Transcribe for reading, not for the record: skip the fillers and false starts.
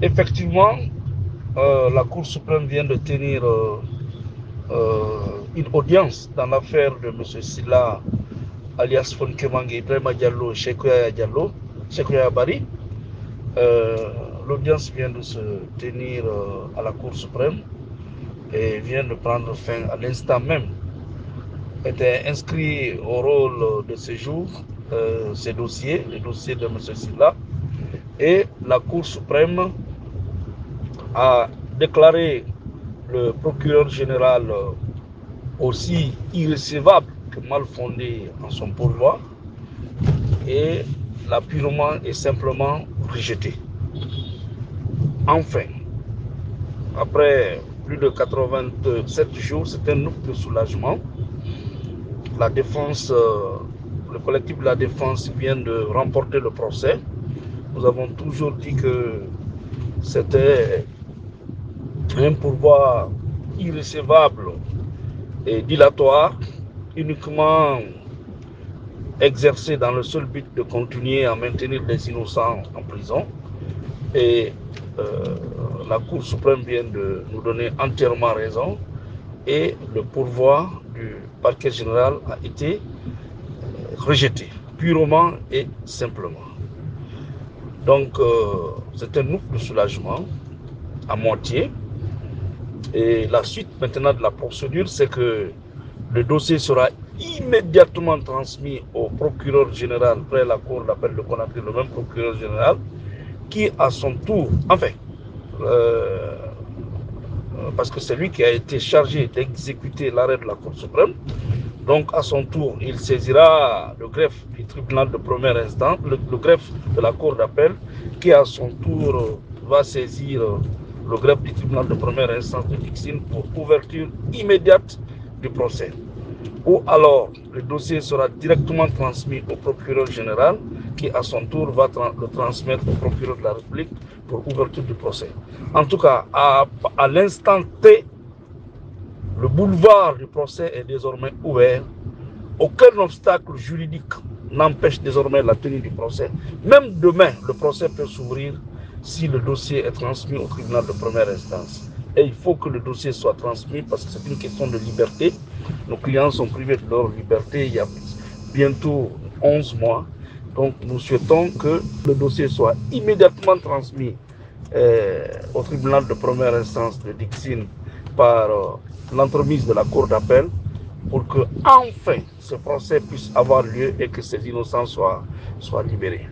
Effectivement, la Cour suprême vient de tenir une audience dans l'affaire de M. Silla, alias Fonkemang Ibrahima Diallo et Cheikh Yaya Bari. L'audience vient de se tenir à la Cour suprême et vient de prendre fin à l'instant même. Était inscrit au rôle de séjour ces dossiers, les dossiers de M. Silla, et la Cour suprême a déclaré le procureur général aussi irrecevable que mal fondé en son pourvoi et l'a purement et simplement rejeté. Enfin, après plus de 87 jours, c'est un ouf de soulagement. La défense, le collectif de la défense vient de remporter le procès. Nous avons toujours dit que c'était un pourvoi irrecevable et dilatoire, uniquement exercé dans le seul but de continuer à maintenir les innocents en prison. Et la Cour suprême vient de nous donner entièrement raison et le pourvoi du parquet général a été rejeté, purement et simplement. Donc, c'est un ouf de soulagement à moitié. Et la suite maintenant de la procédure, c'est que le dossier sera immédiatement transmis au procureur général près la cour d'appel de Conakry, le même procureur général, qui à son tour, enfin, parce que c'est lui qui a été chargé d'exécuter l'arrêt de la Cour suprême, donc à son tour, il saisira le greffe du tribunal de première instance, le greffe de la Cour d'appel, qui à son tour va saisir le greffe du tribunal de première instance de Dixine pour ouverture immédiate du procès. Ou alors, le dossier sera directement transmis au procureur général, qui à son tour va le transmettre au procureur de la République pour ouverture du procès. En tout cas, à l'instant T, le boulevard du procès est désormais ouvert. Aucun obstacle juridique n'empêche désormais la tenue du procès. Même demain, le procès peut s'ouvrir si le dossier est transmis au tribunal de première instance. Et il faut que le dossier soit transmis parce que c'est une question de liberté. Nos clients sont privés de leur liberté il y a bientôt 11 mois. Donc nous souhaitons que le dossier soit immédiatement transmis au tribunal de première instance de Dixine par l'entremise de la Cour d'appel pour que enfin ce procès puisse avoir lieu et que ces innocents soient libérés.